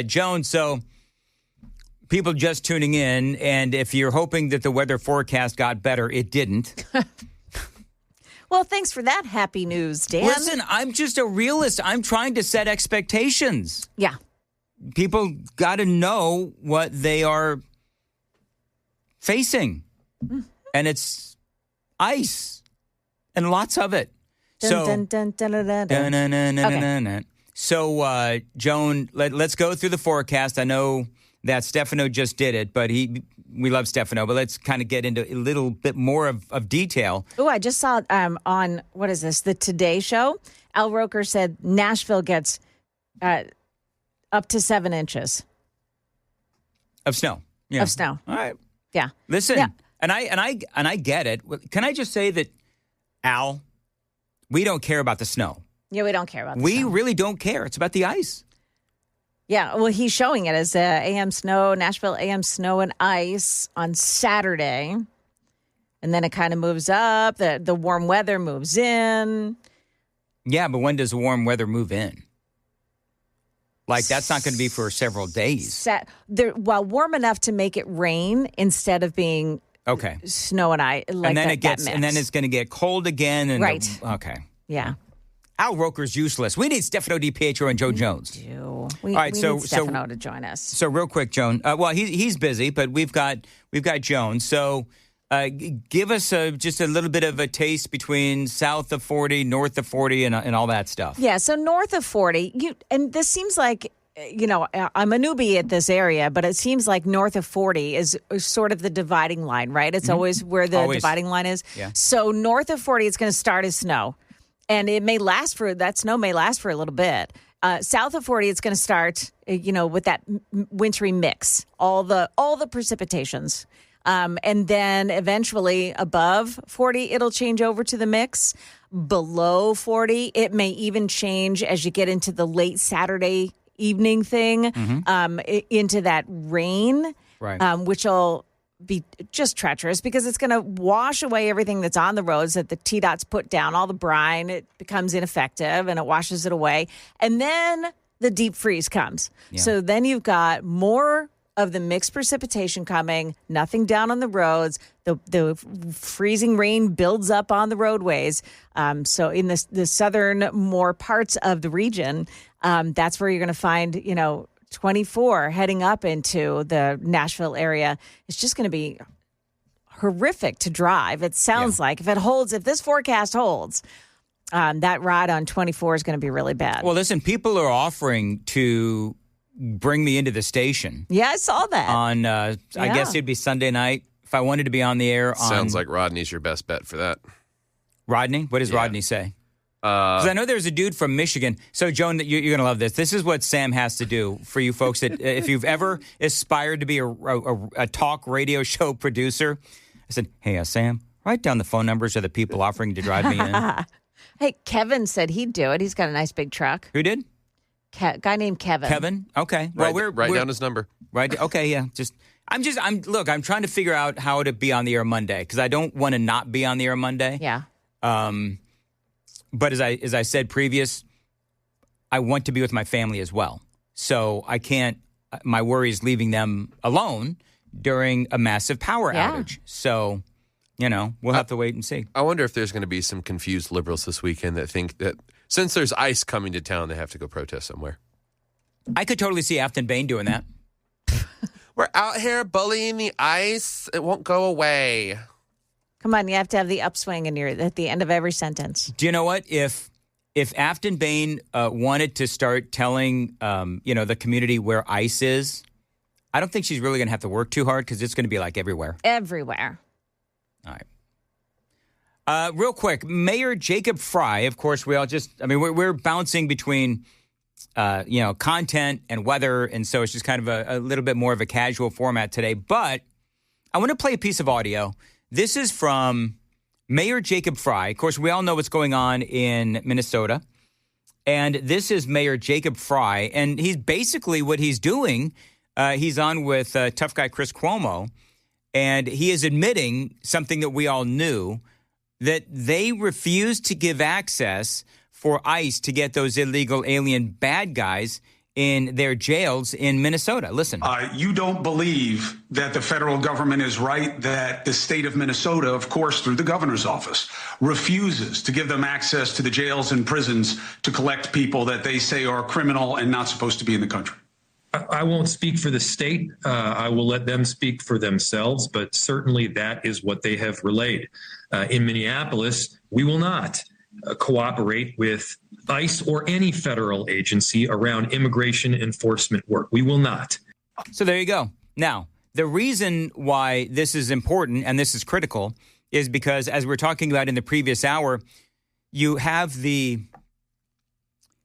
Joan, so people just tuning in, and if you're hoping that the weather forecast got better, it didn't. Well, thanks for that happy news, Dan. Listen, I'm just a realist. I'm trying to set expectations. Yeah. People got to know what they are facing. Mm-hmm. And it's ice and lots of it. So, Joan, let's go through the forecast. I know that Stefano just did it, but we love Stefano, but let's kind of get into a little bit more of detail. Oh, I just saw on, what is this, the Today Show, Al Roker said Nashville gets up to 7 inches. Of snow. Yeah. Of snow. All right. Yeah. Listen, yeah. And I get it. Can I just say that, Al, we don't care about the snow. Yeah, we don't care about the snow. We really don't care. It's about the ice. Yeah, well, he's showing it as AM snow, Nashville AM snow and ice on Saturday. And then it kind of moves up. The warm weather moves in. Yeah, but when does the warm weather move in? Like, that's not going to be for several days. Warm enough to make it rain instead of being snow and ice. Like and then and then it's going to get cold again. And right. Okay. Yeah. Al Roker's useless. We need Stefano DiPietro and Joe Jones. We need Stefano to join us. So real quick, Joan. Well, he's busy, but we've got Joan. So give us just a little bit of a taste between south of 40, north of 40, and all that stuff. Yeah. So north of 40, and this seems like, I'm a newbie at this area, but it seems like north of 40 is sort of the dividing line, right? It's always where the dividing line is. Yeah. So north of 40, it's going to start as snow. And that snow may last for a little bit. South of 40, it's going to start, with that wintry mix, all the precipitations. And then eventually above 40, it'll change over to the mix. Below 40, it may even change as you get into the late Saturday evening thing, into that rain, right. Which will be just treacherous because it's going to wash away everything that's on the roads that the TDOT's put down, all the brine. It becomes ineffective and it washes it away. And then the deep freeze comes. Yeah. So then you've got more of the mixed precipitation coming, nothing down on the roads. The freezing rain builds up on the roadways. So in the southern more parts of the region, that's where you're going to find, 24 heading up into the Nashville area. It's just going to be horrific to drive. It sounds like if this forecast holds, that ride on 24 is going to be really bad. Well, listen, people are offering to bring me into the station. Yeah, I saw that. On, I guess it'd be Sunday night if I wanted to be on the air. Sounds like Rodney's your best bet for that. Rodney? What does Rodney say? Because I know there's a dude from Michigan. So, Joan, you're going to love this. This is what Sam has to do for you folks. That if you've ever aspired to be a talk radio show producer, I said, hey, Sam, write down the phone numbers of the people offering to drive me in. Hey, Kevin said he'd do it. He's got a nice big truck. Who did? Guy named Kevin. Kevin? Okay. Well, write down his number. Right. Okay. Yeah. I'm trying to figure out how to be on the air Monday because I don't want to not be on the air Monday. Yeah. But as I said previous, I want to be with my family as well. So I can't, my worry is leaving them alone during a massive power outage. So, we'll have to wait and see. I wonder if there's going to be some confused liberals this weekend that think that since there's ice coming to town, they have to go protest somewhere. I could totally see Afton Bain doing that. We're out here bullying the ice. It won't go away. Come on, you have to have the upswing at the end of every sentence. Do you know what? If Afton Bain wanted to start telling, the community where ice is, I don't think she's really going to have to work too hard because it's going to be like everywhere. Everywhere. All right. Real quick, Mayor Jacob Fry, of course, we're bouncing between, content and weather. And so it's just kind of a little bit more of a casual format today. But I want to play a piece of audio. This is from Mayor Jacob Fry. Of course, we all know what's going on in Minnesota. And this is Mayor Jacob Fry. And he's basically what he's doing. He's on with tough guy Chris Cuomo. And he is admitting something that we all knew, that they refused to give access for ICE to get those illegal alien bad guys in their jails in Minnesota. Listen. You don't believe that the federal government is right, that the state of Minnesota, of course, through the governor's office, refuses to give them access to the jails and prisons to collect people that they say are criminal and not supposed to be in the country. I won't speak for the state. I will let them speak for themselves, but certainly that is what they have relayed. In Minneapolis, we will not cooperate with ICE or any federal agency around immigration enforcement work. We will not. So there you go. Now, the reason why this is important and this is critical is because, as we were talking about in the previous hour, you have the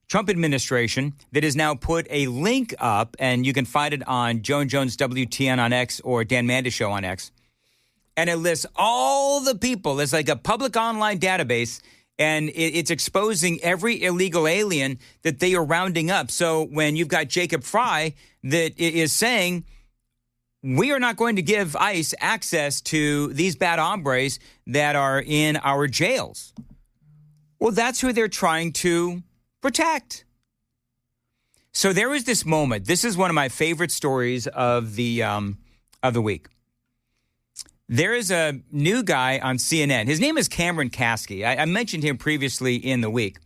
Trump administration that has now put a link up, and you can find it on Joan Jones WTN on X or Dan Mandis Show on X. And it lists all the people. It's like a public online database, and it's exposing every illegal alien that they are rounding up. So when you've got Jacob Fry that is saying, we are not going to give ICE access to these bad hombres that are in our jails. Well, that's who they're trying to protect. So there was this moment. This is one of my favorite stories of the week. There is a new guy on CNN. His name is Cameron Kasky. I mentioned him previously in the week.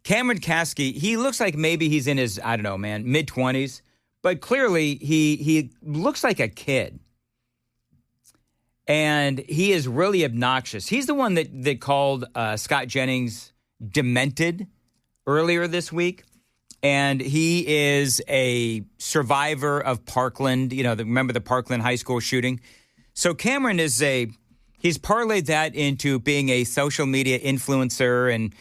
Cameron Kasky, he looks like maybe he's in his, I don't know, man, mid-20s. But clearly he looks like a kid. And he is really obnoxious. He's the one that called Scott Jennings demented earlier this week. And he is a survivor of Parkland, remember the Parkland High School shooting? So Cameron he's parlayed that into being a social media influencer. And,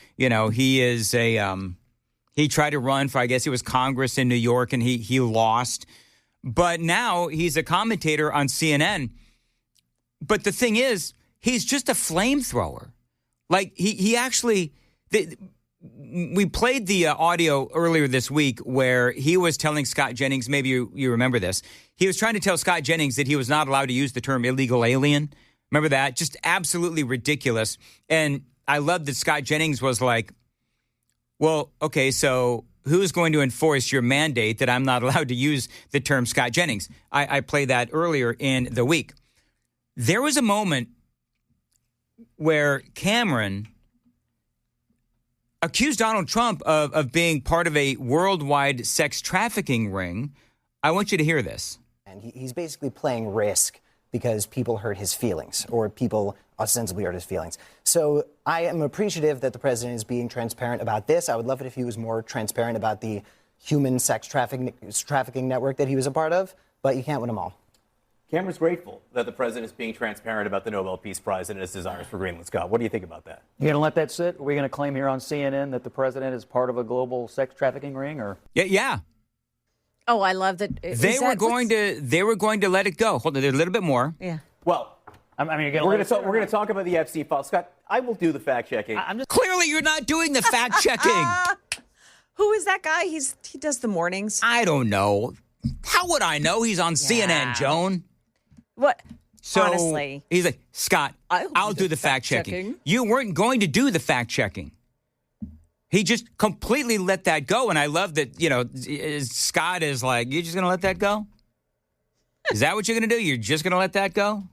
he is he tried to run for, I guess it was Congress in New York, and he lost. But now he's a commentator on CNN. But the thing is, he's just a flamethrower. Like, he actually... We played the audio earlier this week where he was telling Scott Jennings, maybe you remember this. He was trying to tell Scott Jennings that he was not allowed to use the term illegal alien. Remember that? Just absolutely ridiculous. And I love that Scott Jennings was like, well, okay, so who's going to enforce your mandate that I'm not allowed to use the term Scott Jennings? I played that earlier in the week. There was a moment where Cameron accused Donald Trump of being part of a worldwide sex trafficking ring. I want you to hear this. And he's basically playing Risk because people hurt his feelings, or people ostensibly hurt his feelings. So I am appreciative that the president is being transparent about this. I would love it if he was more transparent about the human sex trafficking network that he was a part of, but you can't win them all. Cameron's grateful that the president is being transparent about the Nobel Peace Prize and his desires for Greenland. Scott, what do you think about that? You going to let that sit? Are we going to claim here on CNN that the president is part of a global sex trafficking ring? Or Yeah. Oh, I love that. They were going to let it go. Hold on, a little bit more. Yeah. Well, I mean, we're going to talk about the Epstein file. Scott, I will do the fact checking. Clearly, you're not doing the fact checking. Who is that guy? He does the mornings. I don't know. How would I know? He's on CNN, Joan. What? So honestly, he's like, Scott, I'll do the fact checking. You weren't going to do the fact checking. He just completely let that go. And I love that, Scott is like, you're just going to let that go? Is that what you're going to do? You're just going to let that go?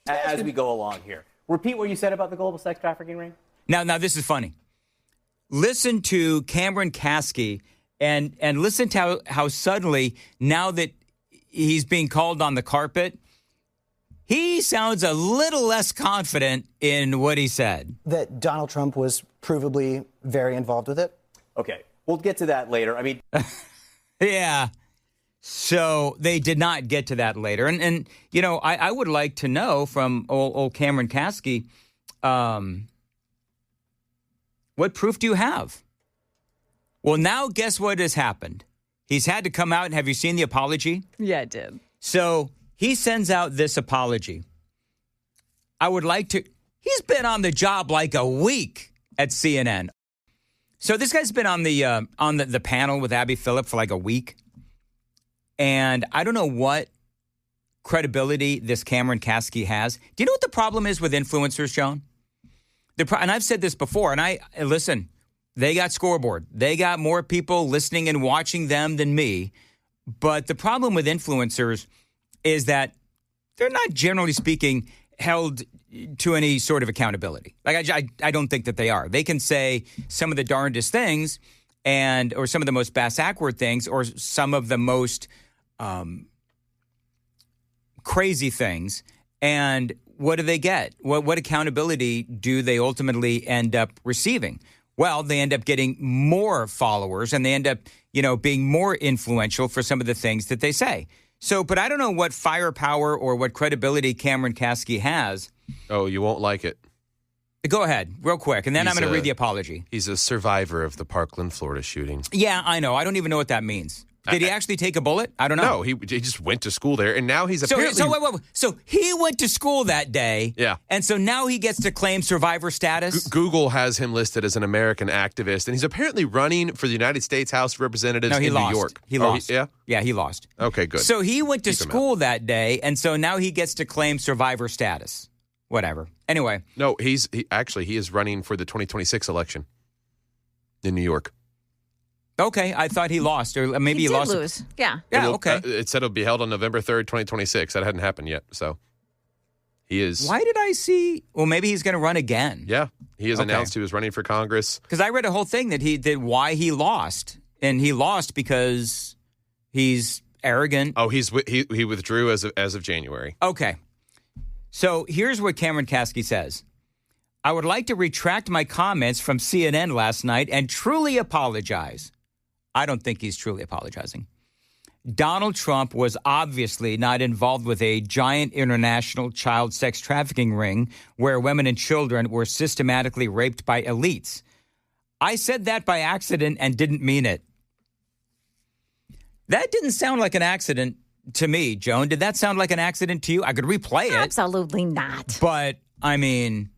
As we go along here. Repeat what you said about the global sex trafficking ring. Now this is funny. Listen to Cameron Kasky and listen to how suddenly, now that he's being called on the carpet, he sounds a little less confident in what he said. That Donald Trump was provably very involved with it? Okay, we'll get to that later. I mean... Yeah. So they did not get to that later. And I would like to know from old Cameron Kasky, what proof do you have? Well, now guess what has happened? He's had to come out, and have you seen the apology? Yeah, I did. So he sends out this apology. He's been on the job like a week at CNN. So this guy's been on the panel with Abby Phillip for like a week. And I don't know what credibility this Cameron Kasky has. Do you know what the problem is with influencers, Joan? And I've said this before, and listen, They got scoreboard. They got more people listening and watching them than me. But the problem with influencers is that they're not, generally speaking, held to any sort of accountability. Like, I don't think that they are. They can say some of the darndest things or some of the most bass-backward things or some of the most crazy things. And what do they get? What accountability do they ultimately end up receiving? Well, they end up getting more followers and they end up, being more influential for some of the things that they say. So, but I don't know what firepower or what credibility Cameron Kasky has. Oh, you won't like it. Go ahead, real quick, and then I'm going to read the apology. He's a survivor of the Parkland, Florida shooting. Yeah, I know. I don't don't even know what that means. Did he actually take a bullet? I don't know. No, he just went to school there, and now he's apparently... So he went to school that day, yeah, and so now he gets to claim survivor status? Google has him listed as an American activist, and he's apparently running for the United States House of Representatives in New York. He lost. Yeah? Yeah, he lost. Okay, good. So he went to school that day, and so now he gets to claim survivor status. Whatever. Anyway. No, he is running for the 2026 election in New York. Okay, I thought he lost, or maybe he lost. Lose. Yeah. Yeah, okay. It said it'll be held on November 3rd, 2026. That hadn't happened yet, so he is. Why did I see? Well, maybe he's going to run again. Yeah, he has announced he was running for Congress. Because I read a whole thing that he did why he lost, and he lost because he's arrogant. Oh, he withdrew as of January. Okay, so here's what Cameron Kasky says. I would like to retract my comments from CNN last night and truly apologize. I don't think he's truly apologizing. Donald Trump was obviously not involved with a giant international child sex trafficking ring where women and children were systematically raped by elites. I said that by accident and didn't mean it. That didn't sound like an accident to me, Joan. Did that sound like an accident to you? I could replay it. Absolutely not. But, I mean...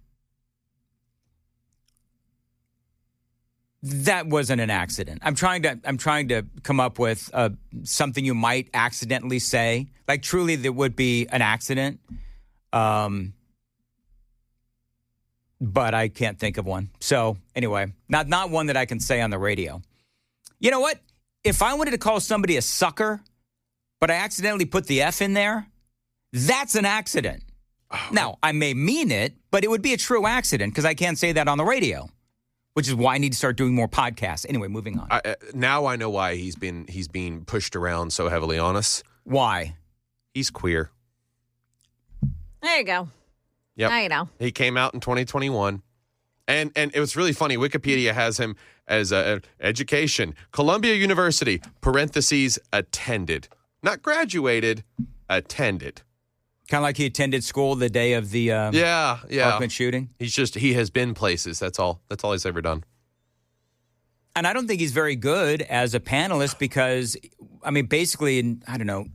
That wasn't an accident. I'm trying to come up with something you might accidentally say. Like truly, there would be an accident, but I can't think of one. So anyway, not one that I can say on the radio. You know what? If I wanted to call somebody a sucker, but I accidentally put the F in there, that's an accident. Oh. Now I may mean it, but it would be a true accident because I can't say that on the radio. Which is why I need to start doing more podcasts. Anyway, moving on. Now I know why he's being pushed around so heavily on us. Why? He's queer. There you go. Yep. Now you know. He came out in 2021. And it was really funny. Wikipedia has him as education. Columbia University, parentheses, attended. Not graduated, attended. Kind of like he attended school the day of the Parkland shooting. He has been places. That's all he's ever done. And I don't think he's very good as a panelist because, I mean, basically, I don't know.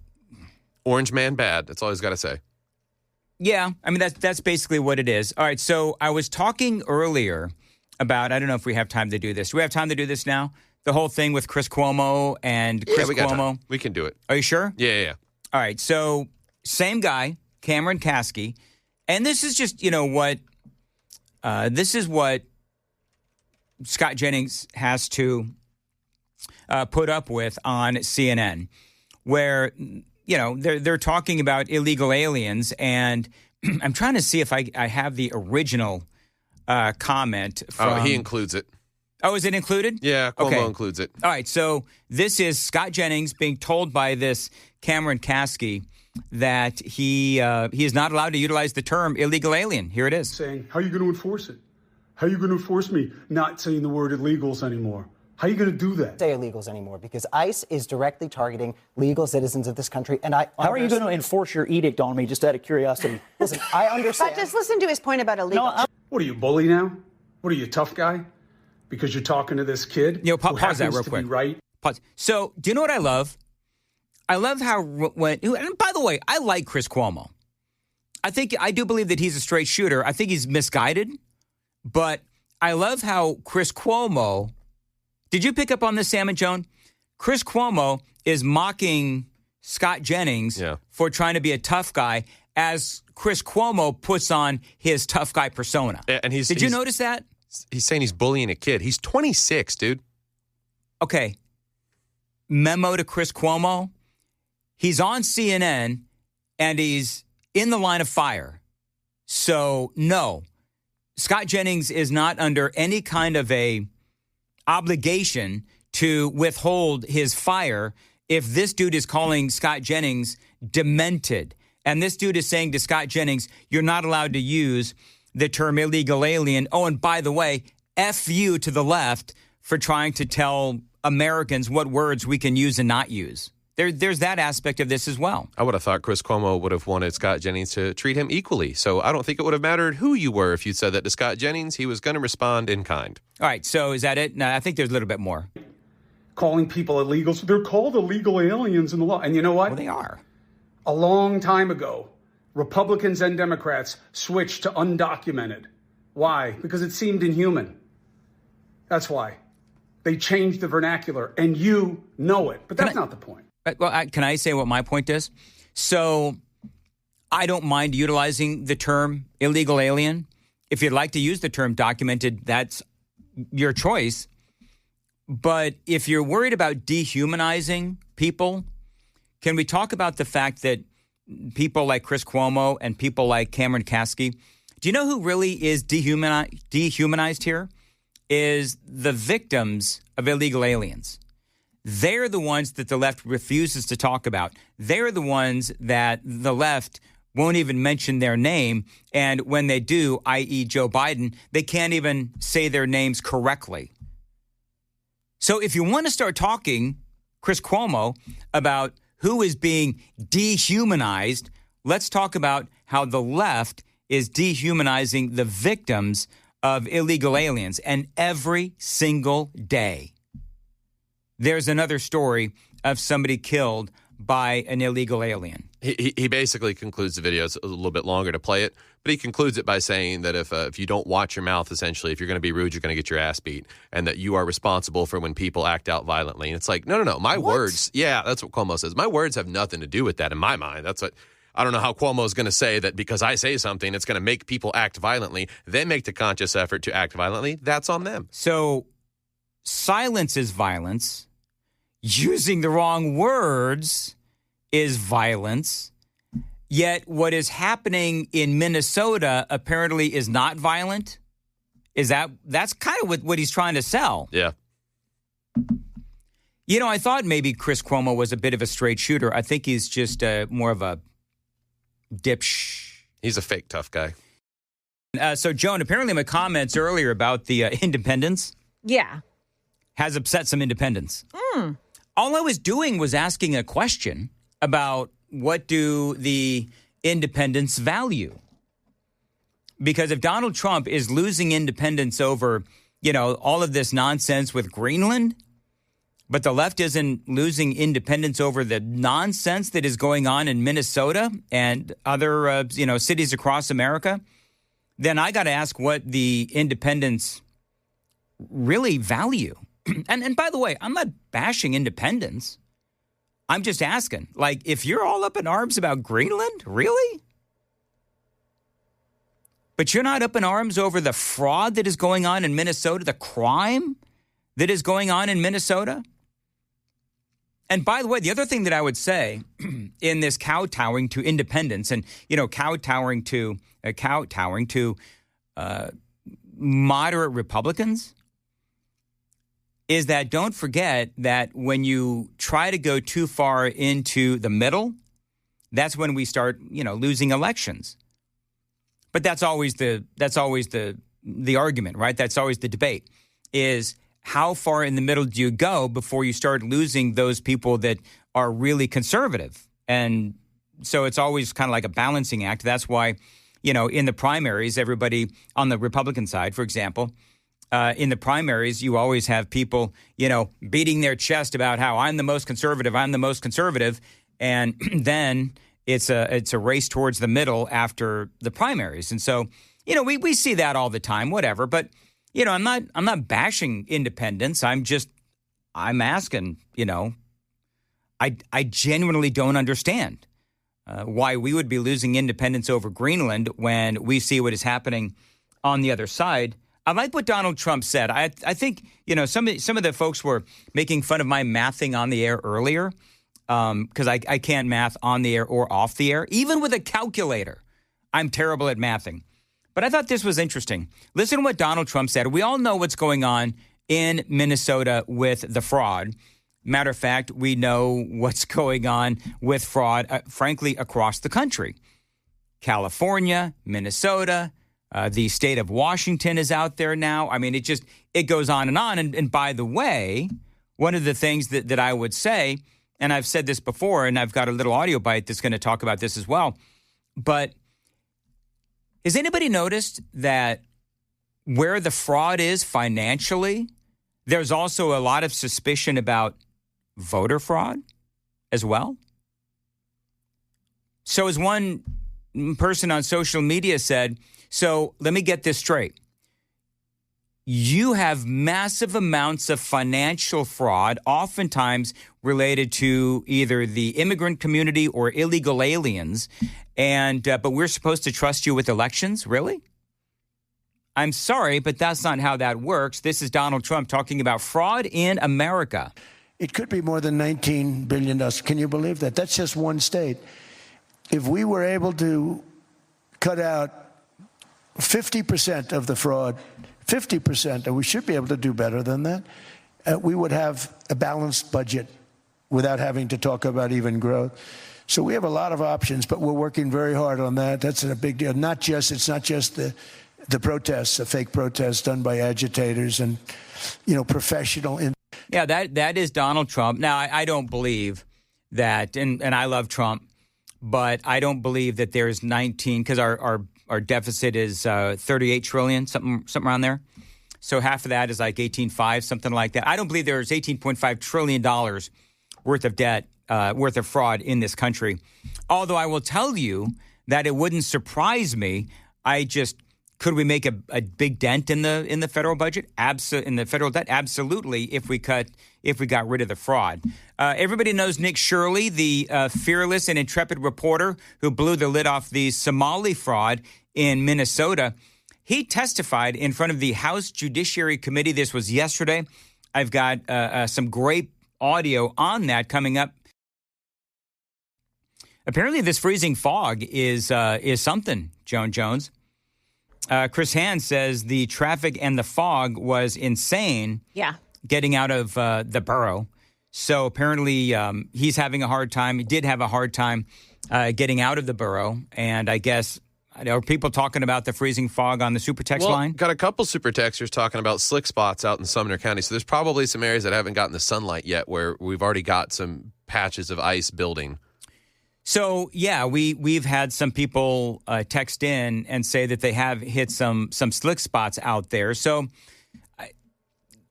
Orange man bad. That's all he's got to say. Yeah, I mean, that's basically what it is. All right, so I was talking earlier about, I don't know if we have time to do this. Do we have time to do this now? The whole thing with Chris Cuomo and Chris we got Cuomo. Time. We can do it. Are you sure? Yeah. All right, so same guy. Cameron Kasky, and this is just, what Scott Jennings has to put up with on CNN, where, they're talking about illegal aliens, and I'm trying to see if I have the original comment from... Oh, he includes it. Oh, is it included? Yeah, Cuomo includes it. All right, so this is Scott Jennings being told by this Cameron Kasky that he is not allowed to utilize the term illegal alien. Here it is. Saying, how are you going to enforce it? How are you going to enforce me not saying the word illegals anymore? How are you going to do that? Say illegals anymore because ICE is directly targeting legal citizens of this country. And how are you going to enforce your edict on me, just out of curiosity? Listen, I understand. But just listen to his point about illegal. No, what are you, bully now? What are you, tough guy? Because you're talking to this kid? Pause that real quick. Right? Pause. So, do you know what I love? I love how and by the way, I like Chris Cuomo. I do believe that he's a straight shooter. I think he's misguided, but I love how Chris Cuomo, did you pick up on this, Sam and Joan? Chris Cuomo is mocking Scott Jennings for trying to be a tough guy as Chris Cuomo puts on his tough guy persona. And did you notice that? He's saying he's bullying a kid. He's 26, dude. Okay. Memo to Chris Cuomo. He's on CNN and he's in the line of fire. So, no, Scott Jennings is not under any kind of a obligation to withhold his fire if this dude is calling Scott Jennings demented. And this dude is saying to Scott Jennings, you're not allowed to use the term illegal alien. Oh, and by the way, F you to the left for trying to tell Americans what words we can use and not use. There's that aspect of this as well. I would have thought Chris Cuomo would have wanted Scott Jennings to treat him equally. So I don't think it would have mattered who you were if you said that to Scott Jennings. He was going to respond in kind. All right, so is that it? No, I think there's a little bit more. Calling people illegals. They're called illegal aliens in the law. And you know what? Well, they are. A long time ago, Republicans and Democrats switched to undocumented. Why? Because it seemed inhuman. That's why. They changed the vernacular, and you know it. But that's not the point. Well, can I say what my point is? So I don't mind utilizing the term illegal alien. If you'd like to use the term documented, that's your choice. But if you're worried about dehumanizing people, can we talk about the fact that people like Chris Cuomo and people like Cameron Kasky, do you know who really is dehumanized here? Is the victims of illegal aliens. They're the ones that the left refuses to talk about. They're the ones that the left won't even mention their name. And when they do, i.e. Joe Biden, they can't even say their names correctly. So if you want to start talking, Chris Cuomo, about who is being dehumanized, let's talk about how the left is dehumanizing the victims of illegal aliens. And every single day, there's another story of somebody killed by an illegal alien. He basically concludes the video. It's a little bit longer to play it, but he concludes it by saying that if you don't watch your mouth, essentially, if you're going to be rude, you're going to get your ass beat, and that you are responsible for when people act out violently. And it's like, no. My words, yeah, that's what Cuomo says. My words have nothing to do with that in my mind. That's what, I don't know how Cuomo is going to say that because I say something, it's going to make people act violently. They make the conscious effort to act violently. That's on them. So silence is violence. Using the wrong words is violence. Yet what is happening in Minnesota apparently is not violent. That's kind of what he's trying to sell. Yeah. You know, I thought maybe Chris Cuomo was a bit of a straight shooter. I think he's just more of a He's a fake tough guy. So, Joan, apparently my comments earlier about the independents has upset some independents. All I was doing was asking a question about what do the independents value? Because if Donald Trump is losing independence over, all of this nonsense with Greenland, but the left isn't losing independence over the nonsense that is going on in Minnesota and other, cities across America, then I got to ask what the independents really value. And by the way, I'm not bashing independence. I'm just asking, if you're all up in arms about Greenland, really? But you're not up in arms over the fraud that is going on in Minnesota, the crime that is going on in Minnesota? And by the way, the other thing that I would say in this kowtowing to independence and, kowtowing to moderate Republicans is that don't forget that when you try to go too far into the middle, that's when we start, losing elections. But that's always the argument, right? That's always the debate is how far in the middle do you go before you start losing those people that are really conservative? And so it's always kind of like a balancing act. That's why, in the primaries, everybody on the Republican side, for example, in the primaries, you always have people, beating their chest about how I'm the most conservative. And then it's a race towards the middle after the primaries. And so, we see that all the time, whatever. But, I'm not bashing independence. I'm asking, I genuinely don't understand why we would be losing independence over Greenland when we see what is happening on the other side I like what Donald Trump said. I think, some of the folks were making fun of my mathing on the air earlier because I can't math on the air or off the air. Even with a calculator, I'm terrible at mathing. But I thought this was interesting. Listen to what Donald Trump said. We all know what's going on in Minnesota with the fraud. Matter of fact, we know what's going on with fraud, frankly, across the country. California, Minnesota, the state of Washington is out there now. I mean, it goes on and on. And by the way, one of the things that I would say, and I've said this before, and I've got a little audio bite that's going to talk about this as well, but has anybody noticed that where the fraud is financially, there's also a lot of suspicion about voter fraud as well? So as one person on social media said, so let me get this straight. You have massive amounts of financial fraud, oftentimes related to either the immigrant community or illegal aliens, but we're supposed to trust you with elections? Really? I'm sorry, but that's not how that works. This is Donald Trump talking about fraud in America. It could be more than $19 billion. Can you believe that? That's just one state. If we were able to cut out 50% of the fraud, 50%, and we should be able to do better than that, we would have a balanced budget without having to talk about even growth. So we have a lot of options, but we're working very hard on that. That's a big deal. It's not just the protests, the fake protests done by agitators and, professional. Yeah, that is Donald Trump. Now, I don't believe that, and I love Trump, but I don't believe that there's 19, because our deficit is 38 trillion, something around there. So half of that is like 18.5, something like that. I don't believe there's $18.5 trillion worth of debt, worth of fraud in this country. Although I will tell you that it wouldn't surprise me. Could we make a big dent in the federal budget? In the federal debt? Absolutely. If we got rid of the fraud. Everybody knows Nick Shirley, the fearless and intrepid reporter who blew the lid off the Somali fraud in Minnesota. He testified in front of the House Judiciary Committee. This was yesterday. I've got some great audio on that coming up. Apparently, this freezing fog is something, Joan Jones. Chris Hand says the traffic and the fog was insane. Yeah. Getting out of the borough. So apparently he's having a hard time. He did have a hard time getting out of the borough. And I guess, are people talking about the freezing fog on the super text line? Got a couple super texters talking about slick spots out in Sumner County. So there's probably some areas that haven't gotten the sunlight yet where we've already got some patches of ice building. So, yeah, we've had some people text in and say that they have hit some slick spots out there. So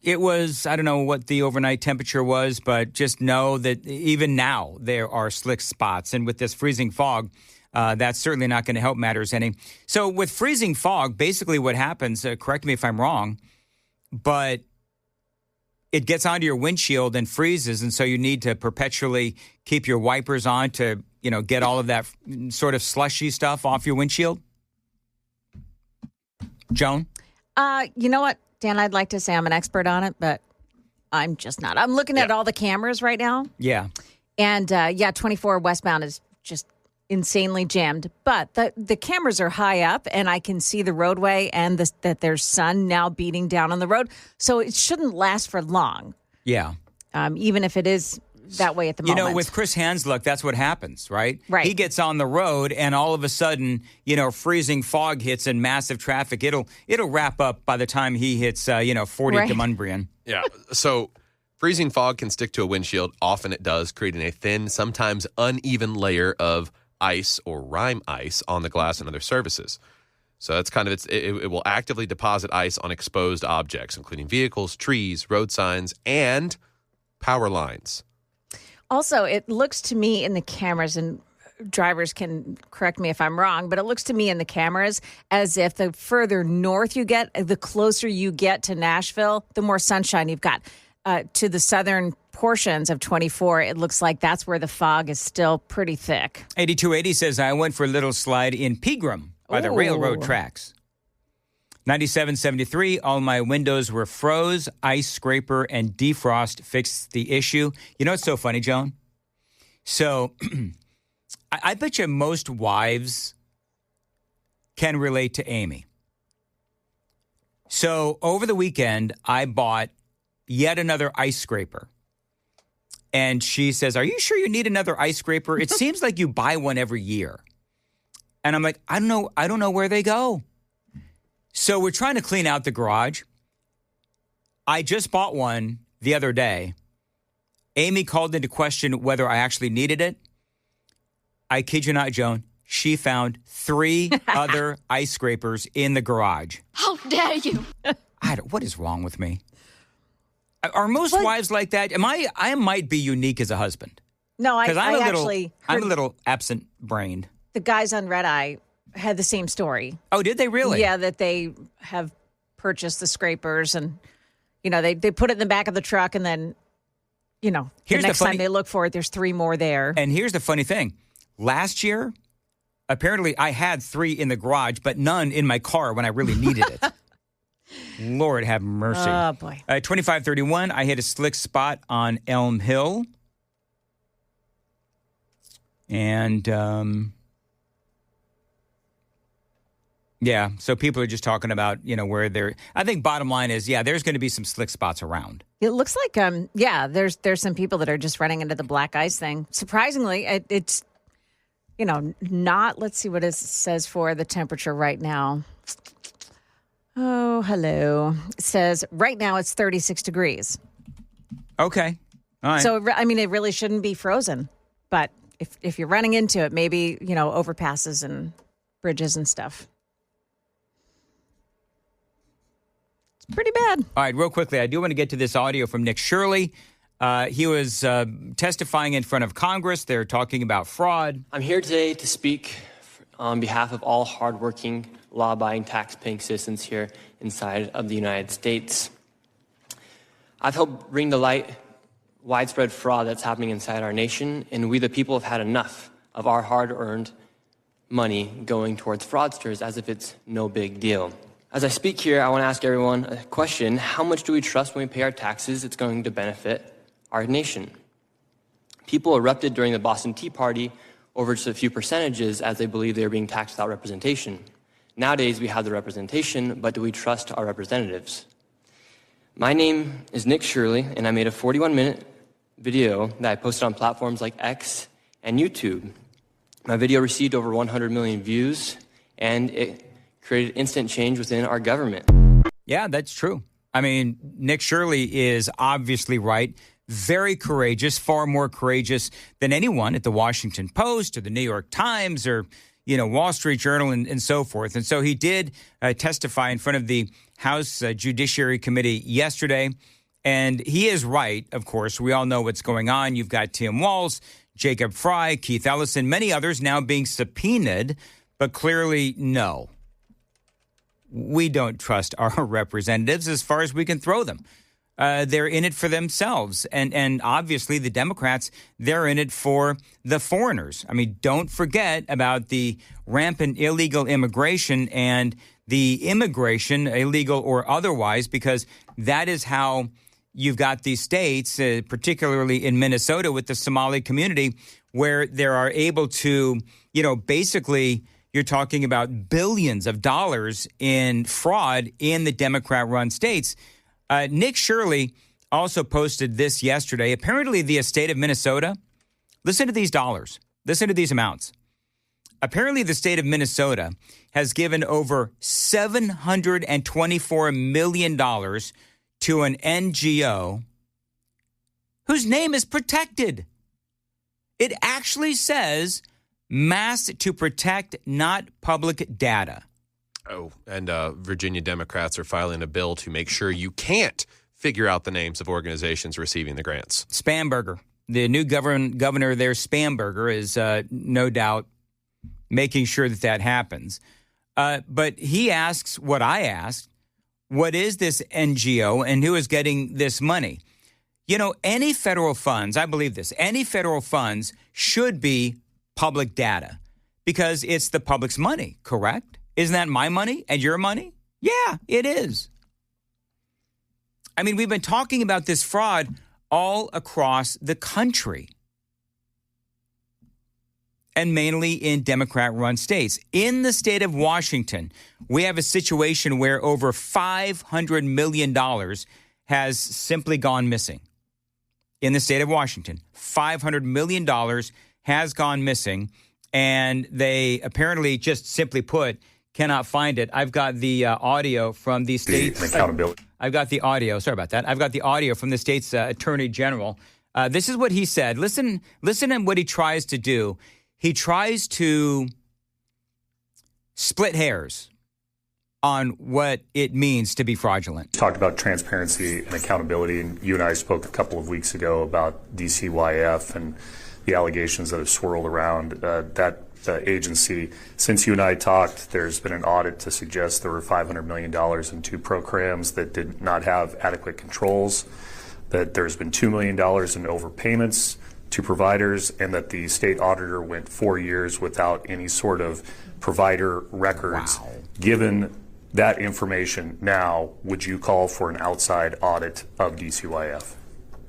it was, I don't know what the overnight temperature was, but just know that even now there are slick spots. And with this freezing fog, that's certainly not going to help matters any. So with freezing fog, basically what happens, correct me if I'm wrong, but it gets onto your windshield and freezes. And so you need to perpetually keep your wipers on to get all of that sort of slushy stuff off your windshield? Joan? You know what, Dan, I'd like to say I'm an expert on it, but I'm just not. I'm looking at all the cameras right now. Yeah. And 24 westbound is just insanely jammed. But the cameras are high up, and I can see the roadway and that there's sun now beating down on the road. So it shouldn't last for long. Yeah. Even if it is that way at the moment. With Chris Hand's luck, that's what happens, right? Right. He gets on the road, and all of a sudden, freezing fog hits and massive traffic. It'll wrap up by the time he hits, 40 to Mumbrian. Yeah. So freezing fog can stick to a windshield. Often it does, creating a thin, sometimes uneven layer of ice or rime ice on the glass and other surfaces. So that's kind of it will actively deposit ice on exposed objects, including vehicles, trees, road signs, and power lines. Also, it looks to me in the cameras, and drivers can correct me if I'm wrong, but it looks to me in the cameras as if the further north you get, the closer you get to Nashville, the more sunshine you've got. To the southern portions of 24, it looks like that's where the fog is still pretty thick. 8280 says, I went for a little slide in Pegram by the railroad tracks. 97.73, all my windows were froze. Ice scraper and defrost fixed the issue. You know what's so funny, Joan? So I bet you most wives can relate to Amy. So over the weekend, I bought yet another ice scraper. And she says, "Are you sure you need another ice scraper? It seems like you buy one every year." And I'm like, I don't know where they go. So we're trying to clean out the garage. I just bought one the other day. Amy called into question whether I actually needed it. I kid you not, Joan. She found 3 other ice scrapers in the garage. How dare you? What is wrong with me? Are most wives like that? I might be unique as a husband. No, I'm a little absent-brained. The guys on Red Eye had the same story. Oh, did they really? Yeah, that they have purchased the scrapers and, they put it in the back of the truck and then, the next time they look for it, there's 3 more there. And here's the funny thing. Last year, apparently I had 3 in the garage, but none in my car when I really needed it. Lord have mercy. Oh, boy. 2531, I hit a slick spot on Elm Hill. And, yeah, so people are just talking about, where they're... I think bottom line is, there's going to be some slick spots around. It looks like, there's some people that are just running into the black ice thing. Surprisingly, it's, not... Let's see what it says for the temperature right now. Oh, hello. It says right now it's 36 degrees. Okay. All right. So, it really shouldn't be frozen. But if you're running into it, maybe, overpasses and bridges and stuff. It's pretty bad. All right, real quickly, I do want to get to this audio from Nick Shirley. He was testifying in front of Congress. They're talking about fraud. I'm here today to speak on behalf of all hardworking, law-abiding, tax-paying citizens here inside of the United States. I've helped bring to light widespread fraud that's happening inside our nation, and we the people have had enough of our hard-earned money going towards fraudsters as if it's no big deal. As I speak here, I want to ask everyone a question. How much do we trust when we pay our taxes it's going to benefit our nation? People erupted during the Boston Tea Party over just a few percentages as they believed they were being taxed without representation. Nowadays, we have the representation, but do we trust our representatives? My name is Nick Shirley, and I made a 41-minute video that I posted on platforms like X and YouTube. My video received over 100 million views, and it created instant change within our government. Yeah, that's true. Nick Shirley is obviously right. Very courageous, far more courageous than anyone at the Washington Post or the New York Times or, Wall Street Journal and so forth. And so he did testify in front of the House Judiciary Committee yesterday. And he is right, of course. We all know what's going on. You've got Tim Walz, Jacob Fry, Keith Ellison, many others now being subpoenaed. But clearly, no. We don't trust our representatives as far as we can throw them. They're in it for themselves. And obviously the Democrats, they're in it for the foreigners. Don't forget about the rampant illegal immigration and the immigration, illegal or otherwise, because that is how you've got these states, particularly in Minnesota with the Somali community, where they are able to, basically you're talking about billions of dollars in fraud in the Democrat-run states. Nick Shirley also posted this yesterday. Apparently, the state of Minnesota, listen to these dollars. Listen to these amounts. Apparently, the state of Minnesota has given over $724 million to an NGO whose name is protected. It actually says Mass to Protect Not Public Data. Oh, and Virginia Democrats are filing a bill to make sure you can't figure out the names of organizations receiving the grants. Spamberger, the new governor there, Spamberger, is no doubt making sure that happens. But he asks what I asked, what is this NGO and who is getting this money? Any federal funds, I believe this, any federal funds should be public data because it's the public's money, correct? Isn't that my money and your money? Yeah, it is. I mean, we've been talking about this fraud all across the country, and mainly in Democrat-run states. In the state of Washington, we have a situation where over $500 million has simply gone missing. In the state of Washington, $500 million has gone missing, and they apparently, just simply put, cannot find it. I've got the audio from the state's accountability. I've got the audio. Sorry about that. I've got the audio from the state's attorney general. This is what he said. Listen to what he tries to do. He tries to split hairs on what it means to be fraudulent. Talked about transparency and accountability, and you and I spoke a couple of weeks ago about DCYF and the allegations that have swirled around that agency. Since you and I talked, there's been an audit to suggest there were $500 million in 2 programs that did not have adequate controls, that there's been $2 million in overpayments to providers, and that the state auditor went 4 years without any sort of provider records. Wow. Given that information now, would you call for an outside audit of DCYF?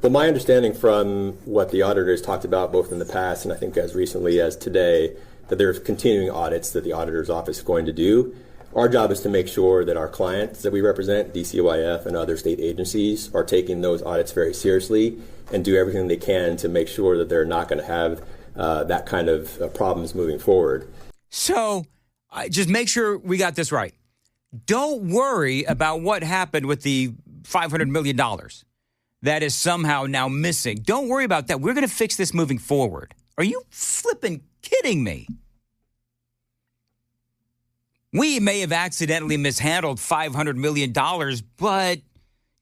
Well, my understanding from what the auditors talked about both in the past and I think as recently as today, that there's continuing audits that the auditor's office is going to do. Our job is to make sure that our clients that we represent, DCYF and other state agencies, are taking those audits very seriously and do everything they can to make sure that they're not going to have that kind of problems moving forward. So just make sure we got this right. Don't worry about what happened with the $500 million that is somehow now missing. Don't worry about that. We're going to fix this moving forward. Are you flipping kidding me? We may have accidentally mishandled $500 million, but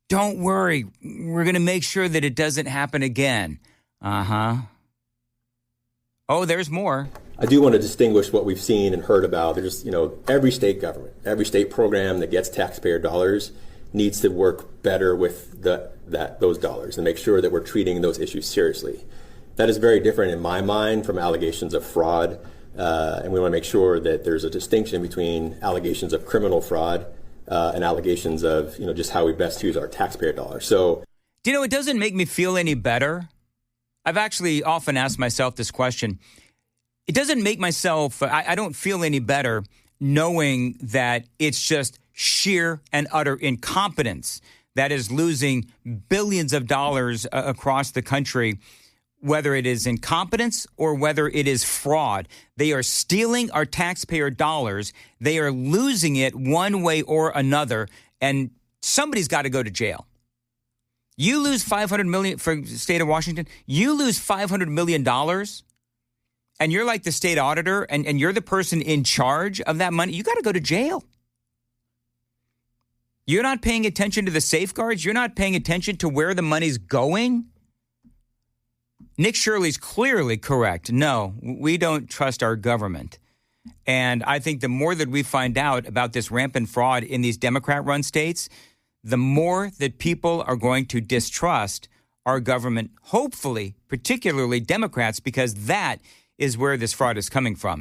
don't worry. We're going to make sure that it doesn't happen again. Uh-huh. Oh, there's more. I do want to distinguish what we've seen and heard about. There's, every state government, every state program that gets taxpayer dollars needs to work better with those dollars and make sure that we're treating those issues seriously. That is very different in my mind from allegations of fraud, and we want to make sure that there's a distinction between allegations of criminal fraud and allegations of just how we best use our taxpayer dollars. So, it doesn't make me feel any better. I've actually often asked myself this question. It doesn't make I don't feel any better knowing that it's just sheer and utter incompetence that is losing billions of dollars across the country, whether it is incompetence or whether it is fraud. They are stealing our taxpayer dollars. They are losing it one way or another, and somebody's got to go to jail. You lose $500 million for the state of Washington. You lose $500 million, and you're like the state auditor, and you're the person in charge of that money. You got to go to jail. You're not paying attention to the safeguards. You're not paying attention to where the money's going. Nick Shirley's clearly correct. No, we don't trust our government. And I think the more that we find out about this rampant fraud in these Democrat-run states, the more that people are going to distrust our government, hopefully, particularly Democrats, because that is where this fraud is coming from.